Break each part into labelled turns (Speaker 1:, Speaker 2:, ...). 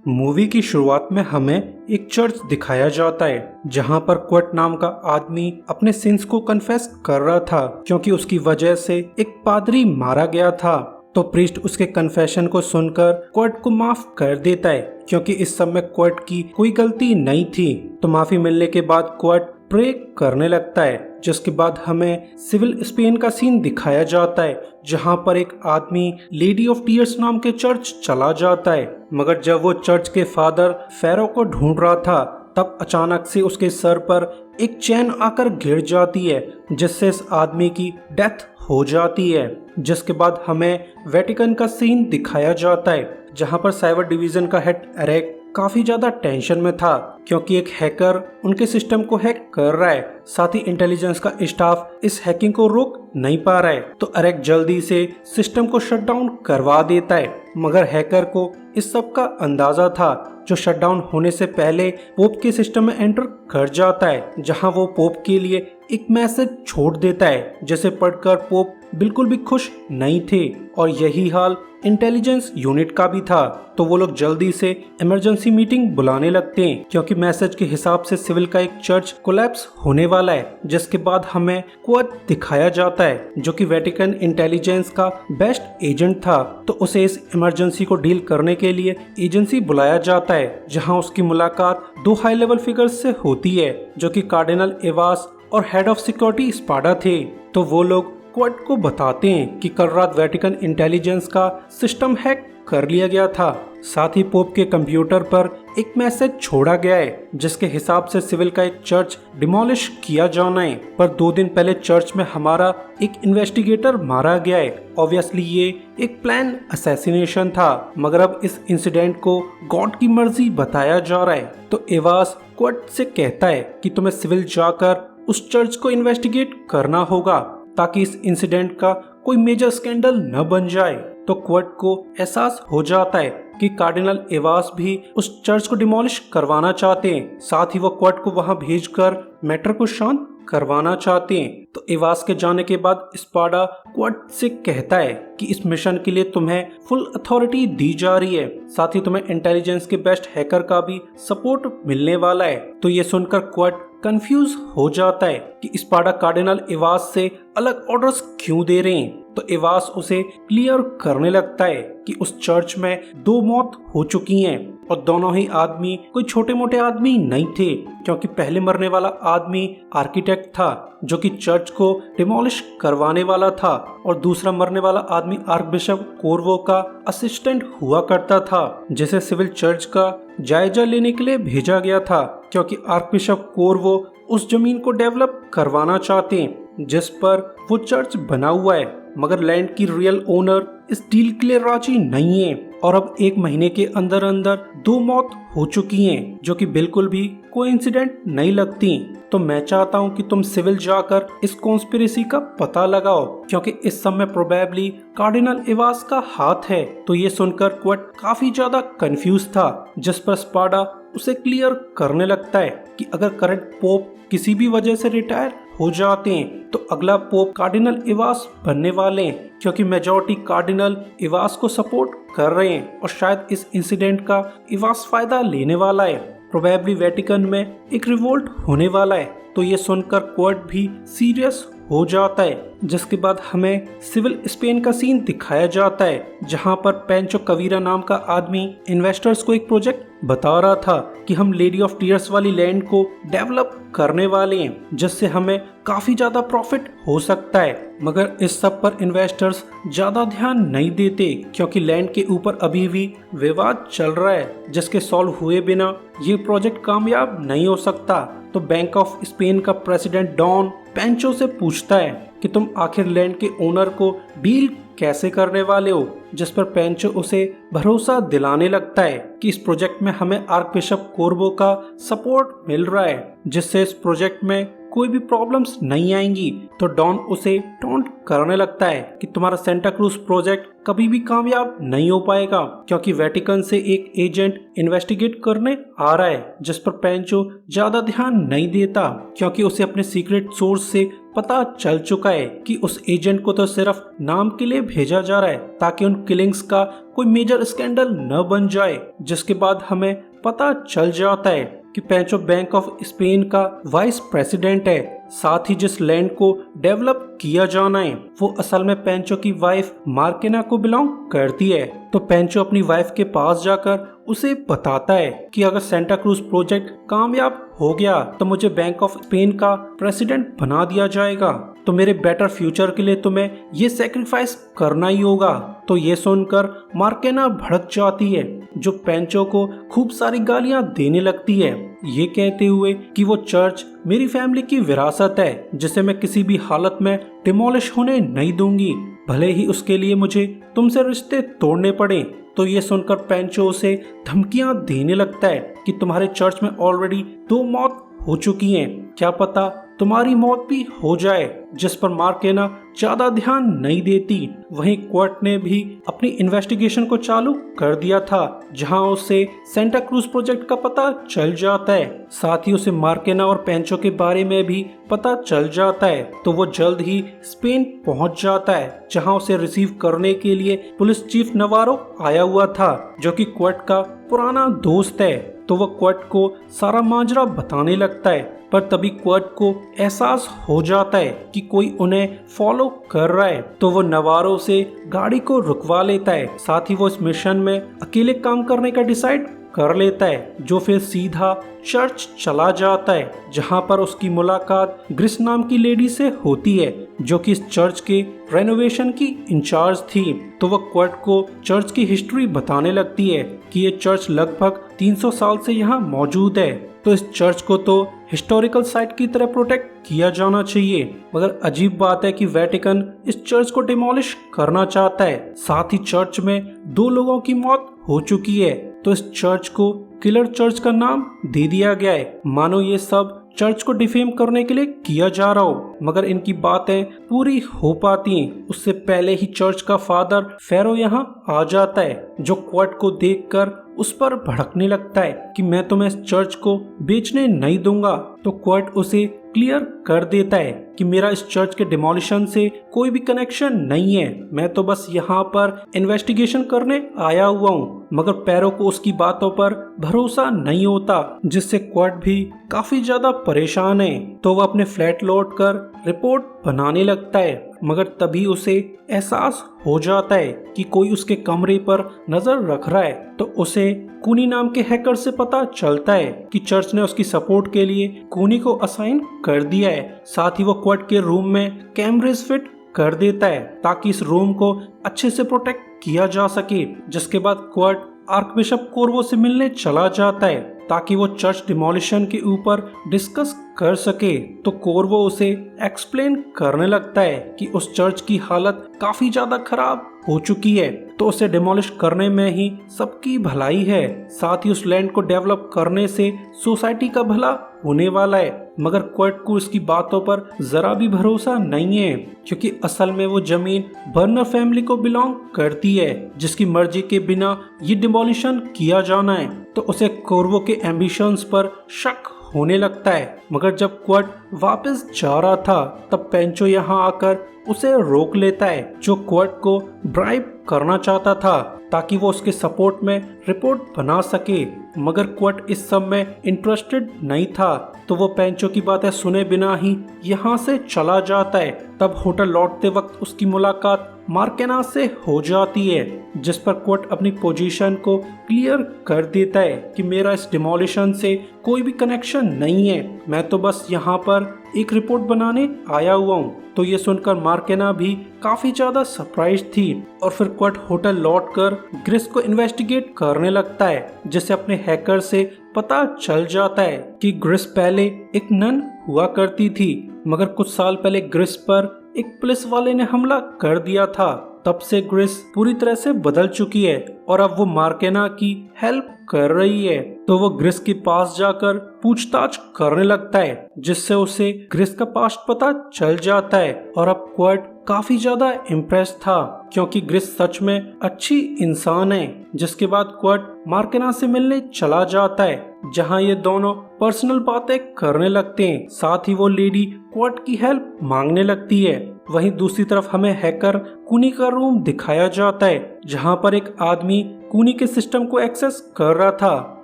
Speaker 1: Movie की शुरुआत में हमें एक चर्च दिखाया जाता है जहां पर क्वेट नाम का आदमी अपने सिंस को कन्फेस कर रहा था क्योंकि उसकी वजह से एक पादरी मारा गया था। तो प्रीस्ट उसके कन्फेशन को सुनकर क्वेट को माफ कर देता है क्योंकि इस समय क्वेट की कोई गलती नहीं थी। तो माफी मिलने के बाद क्वेट प्रे करने लगता है, जिसके बाद हमें सिविल स्पेन का सीन दिखाया जाता है जहां पर एक आदमी लेडी ऑफ टीयर्स नाम के चर्च चला जाता है। मगर जब वो चर्च के फादर फेरो को ढूंढ रहा था तब अचानक से उसके सर पर एक चैन आकर गिर जाती है जिससे इस आदमी की डेथ हो जाती है। जिसके बाद हमें वेटिकन का सीन दिखाया जाता है जहां पर साइबर डिवीजन का हेड एरिक काफी ज्यादा टेंशन में था क्योंकि एक हैकर उनके सिस्टम को हैक कर रहा है। साथ ही इंटेलिजेंस का स्टाफ इस हैकिंग को रोक नहीं पा रहा है। तो एरिक जल्दी से सिस्टम को शट डाउन करवा देता है, मगर हैकर को इस सब का अंदाजा था जो शटडाउन होने से पहले पोप के सिस्टम में एंटर कर जाता है, जहां वो पोप के लिए एक मैसेज छोड़ देता है जिसे पढ़कर पोप बिल्कुल भी खुश नहीं थे। और यही हाल इंटेलिजेंस यूनिट का भी था। तो वो लोग जल्दी से इमरजेंसी मीटिंग बुलाने लगते हैं क्योंकि मैसेज के हिसाब से सिविल का एक चर्च कोलैप्स होने वाला है। जिसके बाद हमें क्वेट दिखाया जाता है जो कि वेटिकन इंटेलिजेंस का बेस्ट एजेंट था। तो उसे इस इमरजेंसी को डील करने के लिए एजेंसी बुलाया जाता है जहां उसकी मुलाकात दो हाई लेवल फिगर्स से होती है जो कि कार्डिनल एवास और हेड ऑफ सिक्योरिटी स्पाडा थे। तो वो लोग क्वेट को बताते हैं कि कल रात वेटिकन इंटेलिजेंस का सिस्टम हैक कर लिया गया था। साथ ही पोप के कंप्यूटर पर एक मैसेज छोड़ा गया है जिसके हिसाब से सिविल का एक चर्च डिमोलिश किया जाना है। पर 2 दिन पहले चर्च में हमारा एक इन्वेस्टिगेटर मारा गया है। ऑब्वियसली ये एक प्लान असैसिनेशन था, मगर अब इस इंसिडेंट को गॉड की मर्जी बताया जा रहा है। तो एवास क्वेट से कहता है कि तुम्हें सिविल जाकर उस चर्च को इन्वेस्टिगेट करना होगा ताकि इस इंसिडेंट का कोई मेजर स्कैंडल न बन जाए। तो क्वेट को एहसास हो जाता है कि कार्डिनल एवास भी उस चर्च को डिमोलिश करवाना चाहते हैं। साथ ही वो क्वेट को वहां भेजकर मैटर को शांत करवाना चाहते हैं। तो एवास के जाने के बाद स्पाडा क्वेट से कहता है कि इस मिशन के लिए तुम्हें फुल अथॉरिटी दी जा रही है, साथ ही तुम्हें इंटेलिजेंस के बेस्ट हैकर का भी सपोर्ट मिलने वाला है। तो ये सुनकर क्वेट कंफ्यूज हो जाता है कि स्पाडा कार्डिनल एवास से अलग ऑर्डर्स क्यों दे रहे हैं। तो एवास उसे क्लियर करने लगता है कि उस चर्च में 2 मौत हो चुकी हैं और दोनों ही आदमी कोई छोटे मोटे आदमी नहीं थे क्योंकि पहले मरने वाला आदमी आर्किटेक्ट था जो कि चर्च को डिमोलिश करवाने वाला था और दूसरा मरने वाला आदमी आर्कबिशप कोर्वो का असिस्टेंट हुआ करता था जिसे सिविल चर्च का जायजा लेने के लिए भेजा गया था क्योंकि आर्कबिशप कोर्वो उस जमीन को डेवलप करवाना चाहते हैं जिस पर वो चर्च बना हुआ है, मगर लैंड की रियल ओनर इस डील के लिए राजी नहीं है। और अब 1 महीने के अंदर अंदर 2 मौत हो चुकी हैं जो कि बिल्कुल भी कोइंसिडेंट नहीं लगती। तो मैं चाहता हूं कि तुम सिविल जाकर इस कॉन्स्पिरेसी का पता लगाओ क्योंकि इस समय प्रोबेबली कार्डिनल एवास का हाथ है। तो ये सुनकर क्वेट काफी ज्यादा कंफ्यूज था, जिस पर स्पाडा उसे क्लियर करने लगता है कि अगर करंट पोप किसी भी वजह से रिटायर हो जाते हैं तो अगला पोप कार्डिनल एवास बनने वाले हैं क्योंकि मेजॉरिटी कार्डिनल एवास को सपोर्ट कर रहे हैं और शायद इस इंसिडेंट का एवास फायदा लेने वाला है। प्रोबेबली वेटिकन में एक रिवोल्ट होने वाला है। तो ये सुनकर क्वेट भी सीरियस हो जाता है, जिसके बाद हमें सिविल स्पेन का सीन दिखाया जाता है जहां पर पेंचो कवीरा नाम का आदमी इन्वेस्टर्स को एक प्रोजेक्ट बता रहा था कि हम लेडी ऑफ टीयर्स वाली लैंड को डेवलप करने वाले हैं जिससे हमें काफी ज्यादा प्रॉफिट हो सकता है। मगर इस सब पर इन्वेस्टर्स ज्यादा ध्यान नहीं देते क्योंकि लैंड के ऊपर अभी भी विवाद चल रहा है जिसके सॉल्व हुए बिना ये प्रोजेक्ट कामयाब नहीं हो सकता। तो बैंक ऑफ स्पेन का प्रेसिडेंट डॉन पेंचो से पूछता है कि तुम आखिर लैंड के ओनर को डील कैसे करने वाले हो, जिस पर पेंचो उसे भरोसा दिलाने लगता है कि इस प्रोजेक्ट में हमें आर्कबिशप कोर्वो का सपोर्ट मिल रहा है जिससे इस प्रोजेक्ट में कोई भी प्रॉब्लम्स नहीं आएंगी। तो डॉन उसे टॉन्ट करने लगता है कि तुम्हारा सेंटा क्रूज प्रोजेक्ट कभी भी कामयाब नहीं हो पाएगा, क्योंकि वेटिकन से एक एजेंट इन्वेस्टिगेट करने आ रहा है, जिस पर पेंचो ज्यादा ध्यान नहीं देता, क्योंकि उसे अपने सीक्रेट सोर्स से पता चल चुका है कि उस एजेंट को तो सिर्फ नाम के लिए भेजा जा रहा है ताकि उन किलिंग्स का कोई मेजर स्कैंडल न बन जाए। जिसके बाद हमें पता चल जाता है कि पेंचो बैंक ऑफ स्पेन का वाइस प्रेसिडेंट है। साथ ही जिस लैंड को डेवलप किया जाना है वो असल में पेंचो की वाइफ मार्केना को बिलोंग करती है। तो पेंचो अपनी वाइफ के पास जाकर उसे बताता है कि अगर सेंटा क्रूज प्रोजेक्ट कामयाब हो गया तो मुझे बैंक ऑफ स्पेन का प्रेसिडेंट बना दिया जाएगा, तो मेरे बेटर फ्यूचर के लिए तुम्हें ये सेक्रीफाइस करना ही होगा। तो ये सुनकर मार्केना भड़क जाती है, जो पेंचो को खूब सारी गालियां देने लगती है, ये कहते हुए कि वो चर्च मेरी फैमिली की विरासत है जिसे मैं किसी भी हालत में डिमोलिश होने नहीं दूंगी, भले ही उसके लिए मुझे तुमसे रिश्ते तोड़ने पड़े। तो ये सुनकर पेंचो उसे धमकियां देने लगता है कि तुम्हारे चर्च में ऑलरेडी 2 मौत हो चुकी हैं, क्या पता तुम्हारी मौत भी हो जाए, जिस पर मार्केना ज्यादा ध्यान नहीं देती। वहीं क्वर्ट ने भी अपनी इन्वेस्टिगेशन को चालू कर दिया था, जहां उसे सेंटा क्रूज प्रोजेक्ट का पता चल जाता है। साथ ही उसे मार्केना और पेंचो के बारे में भी पता चल जाता है। तो वो जल्द ही स्पेन पहुंच जाता है, जहां उसे रिसीव करने के लिए पुलिस चीफ नवारो आया हुआ था, जो कि क्वर्ट का पुराना दोस्त है। तो वो क्वर्ट को सारा माजरा बताने लगता है, पर तभी क्वर्ट को एहसास हो जाता है कि कोई उन्हें फॉलो कर रहा है। तो वो नवारो से गाड़ी को रुकवा लेता है। साथ ही वो इस मिशन में अकेले काम करने का डिसाइड कर लेता है, जो फिर सीधा चर्च चला जाता है, जहां पर उसकी मुलाकात ग्रिस नाम की लेडी से होती है, जो कि इस चर्च के रेनोवेशन की इंचार्ज थी। तो वह क्वर्ट को चर्च की हिस्ट्री बताने लगती है कि ये चर्च लगभग 300 साल से यहाँ मौजूद है, तो इस चर्च को तो हिस्टोरिकल साइट की तरह प्रोटेक्ट किया जाना चाहिए। मगर अजीब बात है कि वेटिकन इस चर्च को डिमोलिश करना चाहता है। साथ ही चर्च में 2 लोगों की मौत हो चुकी है, तो इस चर्च को किलर चर्च का नाम दे दिया गया है, मानो ये सब चर्च को डिफेम करने के लिए किया जा रहा हो। मगर इनकी बातें पूरी हो पाती हैं उससे पहले ही चर्च का फादर फेरो यहाँ आ जाता है, जो क्वर्ट को देखकर उस पर भड़कने लगता है कि मैं तुम्हें इस चर्च को बेचने नहीं दूंगा। तो क्वर्ट उसे क्लियर कर देता है कि मेरा इस चर्च के डिमोलिशन से कोई भी कनेक्शन नहीं है, मैं तो बस यहाँ पर इन्वेस्टिगेशन करने आया हुआ हूँ। मगर पैरो को उसकी बातों पर भरोसा नहीं होता, जिससे क्वर्ट भी काफी ज्यादा परेशान है। तो वह अपने फ्लैट लौट कर रिपोर्ट बनाने लगता है, मगर तभी उसे एहसास हो जाता है कि कोई उसके कमरे पर नजर रख रहा है। तो उसे कूनी नाम के हैकर से पता चलता है कि चर्च ने उसकी सपोर्ट के लिए कूनी को असाइन कर दिया है। साथ ही वो क्वर्ट के रूम में कैमरेज फिट कर देता है ताकि इस रूम को अच्छे से प्रोटेक्ट किया जा सके। जिसके बाद क्वर्ट आर्कबिशप कोर्वो से मिलने चला जाता है ताकि वो चर्च डिमोलिशन के ऊपर डिस्कस कर सके। तो कोर्वो उसे एक्सप्लेन करने लगता है कि उस चर्च की हालत काफी ज्यादा खराब हो चुकी है, तो उसे डिमोलिश करने में ही सबकी भलाई है। साथ ही उस लैंड को डेवलप करने से सोसाइटी का भला होने वाला है। मगर क्वर्ट को इसकी बातों पर जरा भी भरोसा नहीं है, क्योंकि असल में वो जमीन बर्नर फैमिली को बिलोंग करती है, जिसकी मर्जी के बिना ये डिमोलिशन किया जाना है। तो उसे कोर्वो के एम्बिशंस पर शक होने लगता है। मगर जब क्वर्ट वापस जा रहा था तब पेंचो यहाँ आकर उसे रोक लेता है, जो क्वर्ट को ब्राइब करना चाहता था ताकि वो उसके सपोर्ट में रिपोर्ट बना सके। मगर क्वर्ट इस सब में इंटरेस्टेड नहीं था, तो वो पेंचो की बातें सुने बिना ही यहाँ से चला जाता है। तब होटल लौटते वक्त उसकी मुलाकात मार्केना से हो जाती है, जिस पर क्वर्ट अपनी पोजीशन को क्लियर कर देता है कि मेरा इस डिमोलिशन से कोई भी कनेक्शन नहीं है, मैं तो बस यहाँ पर एक रिपोर्ट बनाने आया हुआ हूँ। तो ये सुनकर मार्केना भी काफी ज्यादा सरप्राइज थी और फिर क्वर्ट होटल लौटकर ग्रिस को इन्वेस्टिगेट करने लगता है, जिसे अपने हैकर से पता चल जाता है कि ग्रिस पहले एक नन हुआ करती थी, मगर कुछ साल पहले ग्रिस पर एक पुलिस वाले ने हमला कर दिया था। तब से ग्रिस पूरी तरह से बदल चुकी है और अब वो मार्केना की हेल्प कर रही है। तो वो ग्रिस के पास जाकर पूछताछ करने लगता है, जिससे उसे ग्रिस का पास्ट पता चल जाता है। और अब क्वर्ट काफी ज्यादा इम्प्रेस था क्योंकि ग्रिस सच में अच्छी इंसान है। जिसके बाद क्वर्ट मार्केना से मिलने चला जाता है, जहां ये दोनों पर्सनल बातें करने लगते हैं। साथ ही वो लेडी क्वर्ट की हेल्प मांगने लगती है। वहीं दूसरी तरफ हमें हैकर कूनी का रूम दिखाया जाता है, जहां पर एक आदमी कूनी के सिस्टम को एक्सेस कर रहा था,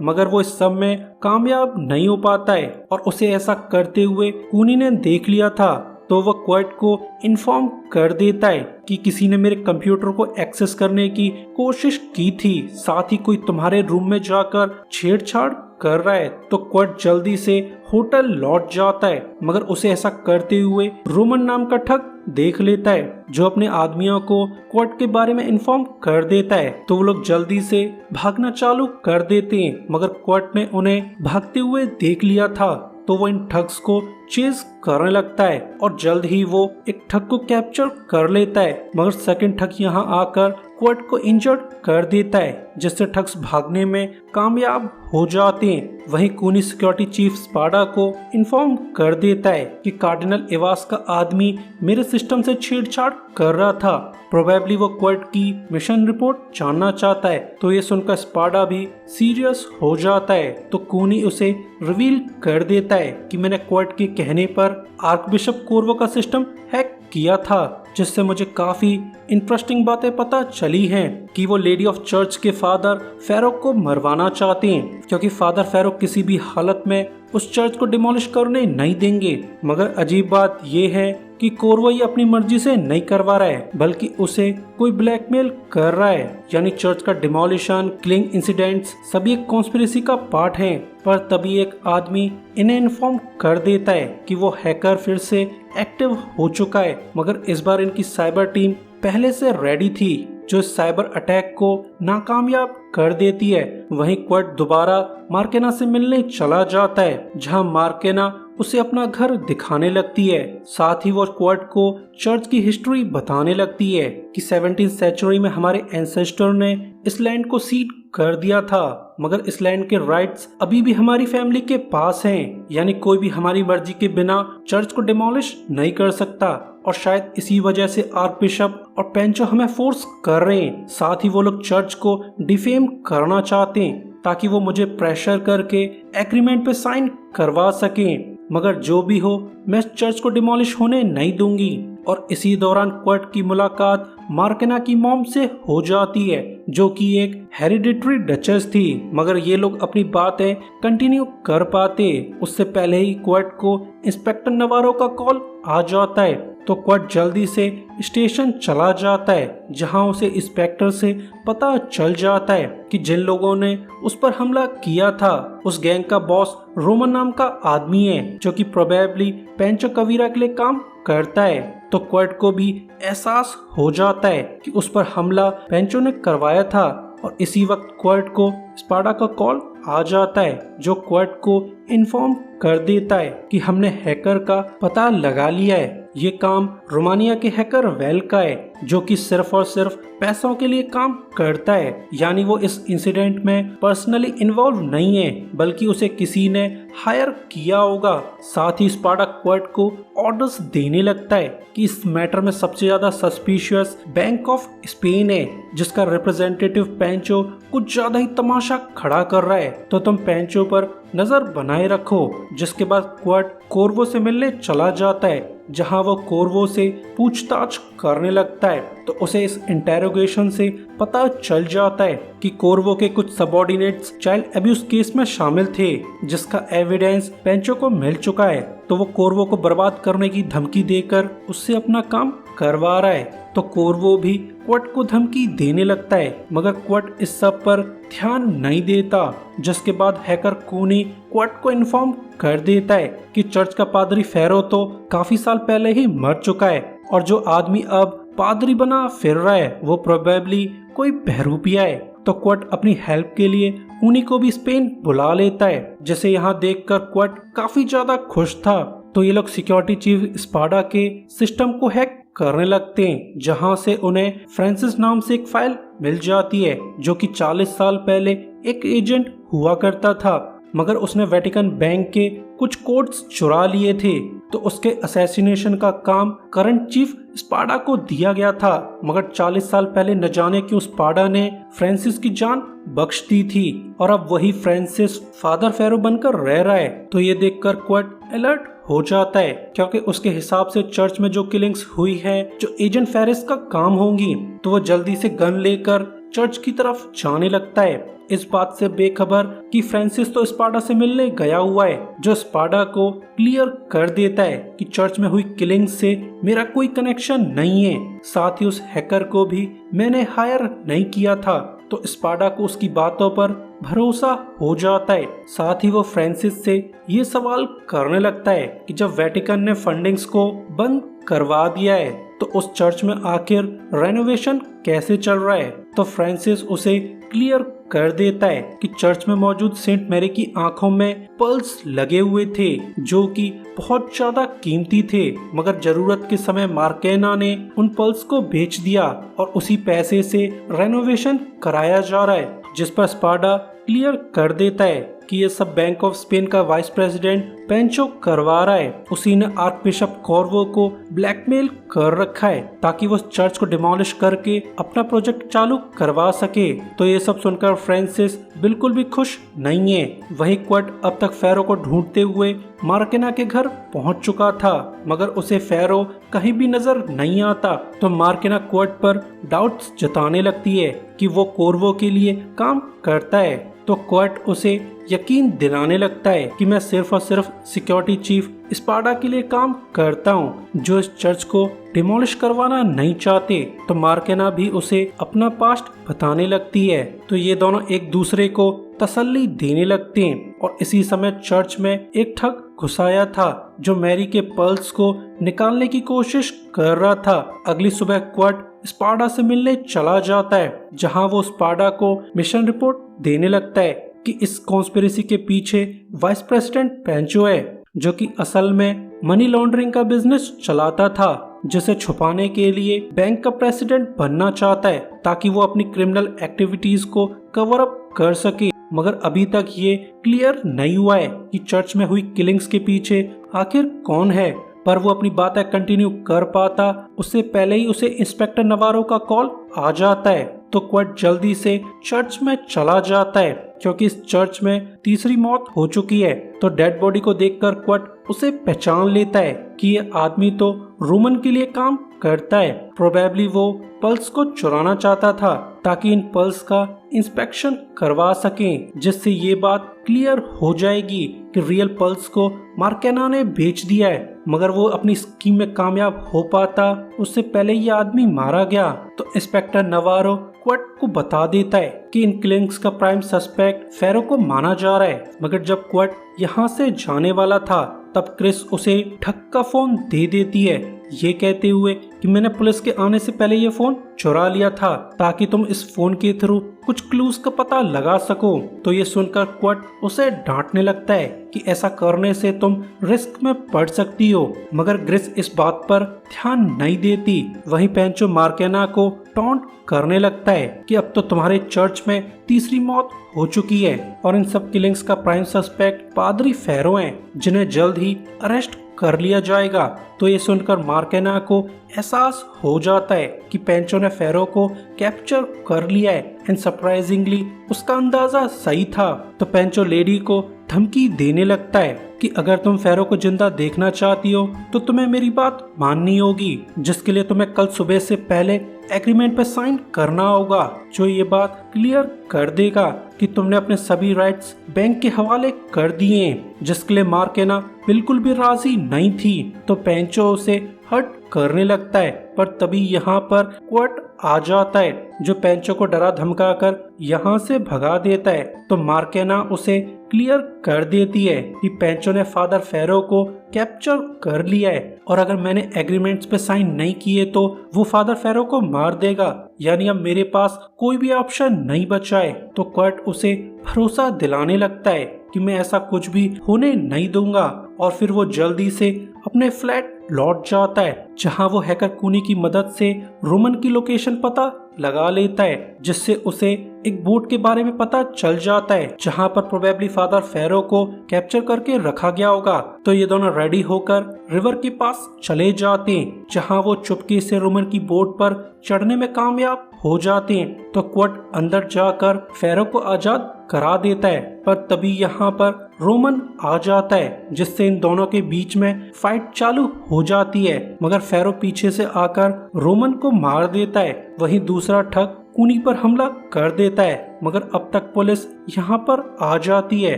Speaker 1: मगर वो इस सब में कामयाब नहीं हो पाता है। और उसे ऐसा करते हुए कूनी ने देख लिया था, तो वह क्वर्ट को इन्फॉर्म कर देता है कि किसी ने मेरे कंप्यूटर को एक्सेस करने की कोशिश की थी, साथ ही कोई तुम्हारे रूम में जाकर छेड़छाड़ कर रहा है। तो क्वर्ट जल्दी से होटल लौट जाता है, मगर उसे ऐसा करते हुए रोमन नाम का ठग देख लेता है, जो अपने आदमियों को क्वर्ट के बारे में इन्फॉर्म कर देता है। तो वो लोग जल्दी से भागना चालू कर देते हैं, मगर क्वर्ट ने उन्हें भागते हुए देख लिया था। तो वो इन ठग्स को चेज करने लगता है और जल्द ही वो एक ठग को कैप्चर कर लेता है, मगर सेकंड ठग यहाँ आकर क्वर्ट को इंजर्ड कर देता है, जिससे ठग्स भागने में कामयाब हो जाते हैं। वहीं कूनी सिक्योरिटी चीफ स्पाडा को इन्फॉर्म कर देता है कि कार्डिनल एवास का आदमी मेरे सिस्टम से छेड़छाड़ कर रहा था। प्रोबेबली वो क्वर्ट की मिशन रिपोर्ट जानना चाहता है। तो ये सुनकर स्पाडा भी सीरियस हो जाता है। तो कूनी उसे रिवील कर देता है कि मैंने क्वर्ट के कहने पर आर्कबिशप कोर्वो का सिस्टम हैक किया था, जिससे मुझे काफी इंटरेस्टिंग बातें पता चली हैं कि वो लेडी ऑफ चर्च के फादर फेरो को मरवाना चाहते हैं, क्योंकि फादर फेरो किसी भी हालत में उस चर्च को डिमोलिश करने नहीं देंगे। मगर अजीब बात ये है कि कोर्वो ये अपनी मर्जी से नहीं करवा रहा है, बल्कि उसे कोई ब्लैकमेल कर रहा है। यानी चर्च का डिमोलिशन, किलिंग इंसिडेंट्स सभी एक कॉन्स्पिरेसी का पार्ट हैं। पर तभी एक आदमी इन्हें इन्फॉर्म कर देता है कि वो हैकर फिर से एक्टिव हो चुका है, मगर इस बार इनकी साइबर टीम पहले से रेडी थी, जो साइबर अटैक को नाकामयाब कर देती है। वहीं क्वर्ट दोबारा मार्केना से मिलने चला जाता है, जहां मार्केना उसे अपना घर दिखाने लगती है। साथ ही वो क्वर्ट को चर्च की हिस्ट्री बताने लगती है कि 17वीं सेंचुरी में हमारे एंसेस्टर ने इस लैंड को सीड कर दिया था, मगर इस लैंड के राइट्स अभी भी हमारी फैमिली के पास हैं। यानी कोई भी हमारी मर्जी के बिना चर्च को डिमोलिश नहीं कर सकता। और शायद इसी वजह से आर्कबिशप और पेंचो हमें फोर्स कर रहे हैं। साथ ही वो लोग चर्च को डिफेम करना चाहते हैं, ताकि वो मुझे प्रेशर करके एग्रीमेंट पे साइन करवा सकें। मगर जो भी हो, मैं चर्च को डिमोलिश होने नहीं दूंगी। और इसी दौरान क्वर्ट की मुलाकात मार्केना की मॉम से हो जाती है, जो कि एक हेरिडिटरी डचेस थी। मगर ये लोग अपनी बातें कंटिन्यू कर पाते उससे पहले ही क्वर्ट को इंस्पेक्टर नवारो का कॉल आ जाता है। तो क्वर्ट जल्दी से स्टेशन चला जाता है, जहां उसे इंस्पेक्टर से पता चल जाता है कि जिन लोगों ने उस पर हमला किया था, उस गैंग का बॉस रोमन नाम का आदमी है, जो कि प्रोबेबली पेंचो कवीरा के लिए काम करता है। तो क्वर्ट को भी एहसास हो जाता है कि उस पर हमला पेंचो ने करवाया था। और इसी वक्त क्वर्ट को स्पाडा का कॉल आ जाता है, जो क्वर्ट को इन्फॉर्म कर देता है कि हमने हैकर का पता लगा लिया है। ये काम रोमानिया के हैकर वेल का है, जो कि सिर्फ और सिर्फ पैसों के लिए काम करता है। यानी वो इस इंसिडेंट में पर्सनली इन्वॉल्व नहीं है, बल्कि उसे किसी ने हायर किया होगा। साथ ही स्पाडा क्वर्ट को ऑर्डर्स देने लगता है कि इस मैटर में सबसे ज्यादा सस्पिशियस बैंक ऑफ स्पेन है, जिसका रिप्रेजेंटेटिव पेंचो कुछ ज्यादा ही तमाशा खड़ा कर रहा है। तो तुम पेंचो पर नजर बनाए रखो। जिसके बाद क्वर्ट कोर्वो से मिलने चला जाता है, जहां वो कोर्वो से पूछताछ करने लगता है। तो उसे इस इंटेरोगेशन से पता चल जाता है कि कोर्वो के कुछ सबऑर्डिनेट्स चाइल्ड अब्यूज केस में शामिल थे, जिसका एविडेंस पेंचो को मिल चुका है। तो वो कोर्वो को बर्बाद करने की धमकी देकर उससे अपना काम करवा रहा है। तो कोर्वो भी क्वर्ट को धमकी देने लगता है, मगर क्वर्ट इस सब पर ध्यान नहीं देता। जिसके बाद हैकर कूनी क्वर्ट को इन्फॉर्म कर देता है कि चर्च का पादरी फेरो तो काफी साल पहले ही मर चुका है, और जो आदमी अब पादरी बना फिर रहा है वो प्रोबेबली कोई बहरूपिया है। तो क्वर्ट अपनी हेल्प के लिए कूनी को भी स्पेन बुला लेता है, जिसे यहाँ देखकर क्वर्ट काफी ज्यादा खुश था। तो ये लोग सिक्योरिटी चीफ स्पाडा के सिस्टम को हैक करने लगते हैं, जहां से उन्हें फ्रांसिस नाम से एक फाइल मिल जाती है जो कि 40 साल पहले एक एजेंट हुआ करता था, मगर उसने वेटिकन बैंक के कुछ कोड्स चुरा लिए थे। तो उसके असैसिनेशन का काम करंट चीफ स्पाडा को दिया गया था, मगर 40 साल पहले न जाने क्यों स्पाडा ने फ्रांसिस की जान बख्श दी थी और अब वही फ्रांसिस फादर फेरो बनकर रह रहा है। तो ये देखकर क्वार्ट अलर्ट हो जाता है, क्योंकि उसके हिसाब से चर्च में जो किलिंग्स हुई है जो एजेंट फेरिस का काम होंगी, तो वो जल्दी से गन लेकर चर्च की तरफ जाने लगता है, इस बात से बेखबर कि फ्रांसिस तो स्पाडा से मिलने गया हुआ है, जो स्पाडा को क्लियर कर देता है कि चर्च में हुई किलिंग से मेरा कोई कनेक्शन नहीं है। साथ ही उस हैकर को भी मैंने हायर नहीं किया था। तो स्पाडा को उसकी बातों पर भरोसा हो जाता है। साथ ही वो फ्रांसिस से ये सवाल करने लगता है कि जब वेटिकन ने फंडिंग्स को बंद करवा दिया है तो उस चर्च में आखिर रेनोवेशन कैसे चल रहा है। तो फ्रांसिस उसे क्लियर कर देता है कि चर्च में मौजूद सेंट मैरी की आंखों में पल्स लगे हुए थे जो कि बहुत ज्यादा कीमती थे, मगर जरूरत के समय मार्केना ने उन पल्स को बेच दिया और उसी पैसे से रेनोवेशन कराया जा रहा है, जिस पर स्पाडा क्लियर कर देता है कि ये सब बैंक ऑफ स्पेन का वाइस प्रेसिडेंट पेंचो करवा रहा है। उसी ने आर्क बिशप कॉर्वो को ब्लैकमेल कर रखा है ताकि वो चर्च को डिमोलिश करके अपना प्रोजेक्ट चालू करवा सके। तो ये सब सुनकर फ्रांसिस बिल्कुल भी खुश नहीं है। वही क्वार्ट अब तक फेरो को ढूंढते हुए मार्केना के घर पहुंच चुका था, मगर उसे फेरो कहीं भी नजर नहीं आता। तो मार्केना क्वार्ट पर डाउट्स जताने लगती है कि वो कॉर्वो के लिए काम करता है। तो क्वार्ट उसे यकीन दिलाने लगता है कि मैं सिर्फ और सिर्फ सिक्योरिटी चीफ स्पाडा के लिए काम करता हूँ, जो इस चर्च को डिमोलिश करवाना नहीं चाहते। तो मार्केना भी उसे अपना पास्ट बताने लगती है। तो ये दोनों एक दूसरे को तसल्ली देने लगते हैं और इसी समय चर्च में एक ठग घुसाया था जो मैरी के पल्स को निकालने की कोशिश कर रहा था। अगली सुबह क्वार्ट स्पाडा से मिलने चला जाता है, जहां वो स्पाडा को मिशन रिपोर्ट देने लगता है कि इस कॉन्स्पिरेसी के पीछे वाइस प्रेसिडेंट पेंचो है, जो कि असल में मनी लॉन्ड्रिंग का बिजनेस चलाता था, जिसे छुपाने के लिए बैंक का प्रेसिडेंट बनना चाहता है ताकि वो अपनी क्रिमिनल एक्टिविटीज को कवर अप कर सके। मगर अभी तक ये क्लियर नहीं हुआ है कि चर्च में हुई किलिंग्स के पीछे आखिर कौन है। पर वो अपनी बातें कंटिन्यू कर पाता उससे पहले ही उसे इंस्पेक्टर नवारो का कॉल आ जाता है। तो क्वार्ट जल्दी से चर्च में चला जाता है क्योंकि इस चर्च में तीसरी मौत हो चुकी है। तो डेड बॉडी को देखकर क्वार्ट उसे पहचान लेता है कि ये आदमी तो रोमन के लिए काम करता है। प्रोबेबली वो पल्स को चुराना चाहता था ताकि इन पल्स का इंस्पेक्शन करवा सकें, जिससे ये बात क्लियर हो जाएगी कि रियल पल्स को मार्केना ने बेच दिया है। मगर वो अपनी स्कीम में कामयाब हो पाता उससे पहले ये आदमी मारा गया। तो इंस्पेक्टर नवारो क्वार्ट को बता देता है कि इन किलिंग्स का प्राइम सस्पेक्ट फेरो को माना जा रहा है। मगर जब क्वार्ट यहाँ से जाने वाला था तब क्रिस उसे ठग का फोन दे देती है, ये कहते हुए कि मैंने पुलिस के आने से पहले ये फोन चुरा लिया था ताकि तुम इस फोन के थ्रू कुछ क्लूज का पता लगा सको। तो ये सुनकर क्वार्ट उसे डांटने लगता है कि ऐसा करने से तुम रिस्क में पड़ सकती हो, मगर ग्रिस इस बात पर ध्यान नहीं देती। वहीं पेंचो मार्केना को टॉन्ट करने लगता है कि अब तो तुम्हारे चर्च में तीसरी मौत हो चुकी है और इन सब किलिंग्स का प्राइम सस्पेक्ट पादरी फेरो हैं, जिन्हें जल्द ही अरेस्ट कर लिया जाएगा। तो ये सुनकर मार्केना को एहसास हो जाता है कि पेंचो ने फेरो को कैप्चर कर लिया है एंड सरप्राइजिंगली उसका अंदाजा सही था। तो पेंचो लेडी को धमकी देने लगता है कि अगर तुम फेरो को जिंदा देखना चाहती हो तो तुम्हें मेरी बात माननी होगी, जिसके लिए तुम्हें कल सुबह से पहले एग्रीमेंट पे साइन करना होगा, जो ये बात क्लियर कर देगा कि तुमने अपने सभी राइट्स बैंक के हवाले कर दिए, जिसके लिए मार्केना बिल्कुल भी राजी नहीं थी। तो पेंचो उसे हर्ट करने लगता है, पर तभी यहाँ पर क्वार्ट आ जाता है जो पेंचो को डरा धमका कर यहाँ से भगा देता है। तो मार्केना उसे क्लियर कर देती है कि पेंचो ने फादर फेरो को कैप्चर कर लिया है और अगर मैंने एग्रीमेंट्स पे साइन नहीं किए तो वो फादर फेरो को मार देगा, यानी अब मेरे पास कोई भी ऑप्शन नहीं बचा है। तो क्वार्ट उसे भरोसा दिलाने लगता है कि मैं ऐसा कुछ भी होने नहीं दूंगा और फिर वो जल्दी से अपने फ्लैट लौट जाता है, जहां वो हैकर कूनी की मदद से रोमन की लोकेशन पता लगा लेता है, जिससे उसे एक बोट के बारे में पता चल जाता है जहां पर प्रोबेबली फादर फेरो को कैप्चर करके रखा गया होगा। तो ये दोनों रेडी होकर रिवर के पास चले जाते हैं, जहां वो चुपके से रोमन की बोट पर चढ़ने में कामयाब हो जाते हैं। तो क्वट अंदर जाकर फेरो को आजाद करा देता है, पर तभी यहाँ पर रोमन आ जाता है, जिससे इन दोनों के बीच में फाइट चालू हो जाती है। मगर फेरो पीछे से आकर रोमन को मार देता है। वहीं दूसरा ठग कूनी पर हमला कर देता है, मगर अब तक पुलिस यहाँ पर आ जाती है,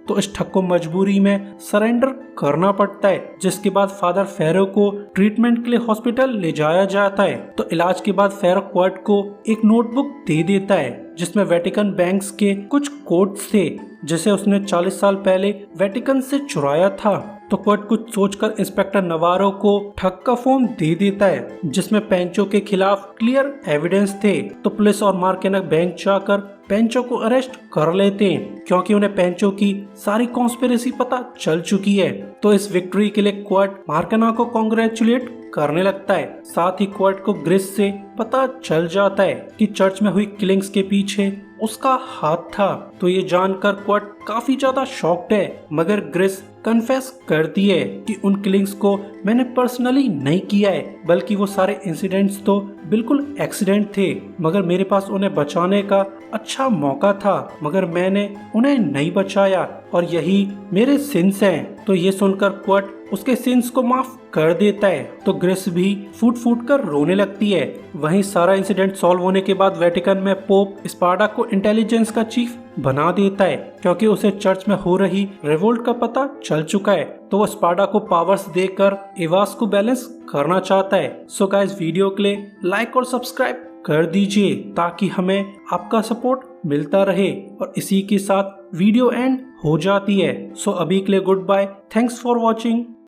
Speaker 1: तो इस ठग को मजबूरी में सरेंडर करना पड़ता है। जिसके बाद फादर फेरो को ट्रीटमेंट के लिए हॉस्पिटल ले जाया जाता है। तो इलाज के बाद फेरो क्वट को एक नोटबुक दे देता है, जिसमें वेटिकन बैंक्स के कुछ कोड्स थे, जिसे उसने 40 साल पहले वेटिकन से चुराया था। तो क्वट कुछ सोचकर इंस्पेक्टर नवारो को ठग का फॉर्म दे देता है, जिसमें पेंचो के खिलाफ क्लियर एविडेंस थे। तो पुलिस और मार्केनक बैंक जाकर पेंचो को अरेस्ट कर लेते हैं, क्योंकि उन्हें पेंचो की सारी कॉन्स्पिरेसी पता चल चुकी है। तो इस विक्ट्री के लिए क्वट मार्केना को कॉन्ग्रेचुलेट करने लगता है। साथ ही क्वट को ग्रिस से पता चल जाता है कि चर्च में हुई किलिंग्स के पीछे उसका हाथ था। तो ये जानकर क्वट काफी ज्यादा शॉक्ड है, मगर ग्रिस कन्फेस करती है कि उन किलिंग्स को मैंने पर्सनली नहीं किया है, बल्कि वो सारे इंसिडेंट्स तो बिल्कुल एक्सीडेंट थे, मगर मेरे पास उन्हें बचाने का अच्छा मौका था, मगर मैंने उन्हें नहीं बचाया और यही मेरे सिंस हैं। तो ये सुनकर क्वट उसके सिंस को माफ कर देता है। तो ग्रिस भी फूट फूट कर रोने लगती है। वहीं सारा इंसिडेंट सॉल्व होने के बाद वेटिकन में पोप स्पार्टा को इंटेलिजेंस का चीफ बना देता है, क्योंकि उसे चर्च में हो रही रिवोल्ट का पता चल चुका है। तो वो स्पार्टा को पावर्स देकर एवास को बैलेंस करना चाहता है। सो गाइस, वीडियो के लिए लाइक और सब्सक्राइब कर दीजिए, ताकि हमें आपका सपोर्ट मिलता रहे। और इसी के साथ वीडियो एंड हो जाती है। सो अभी के लिए goodbye, thanks for watching.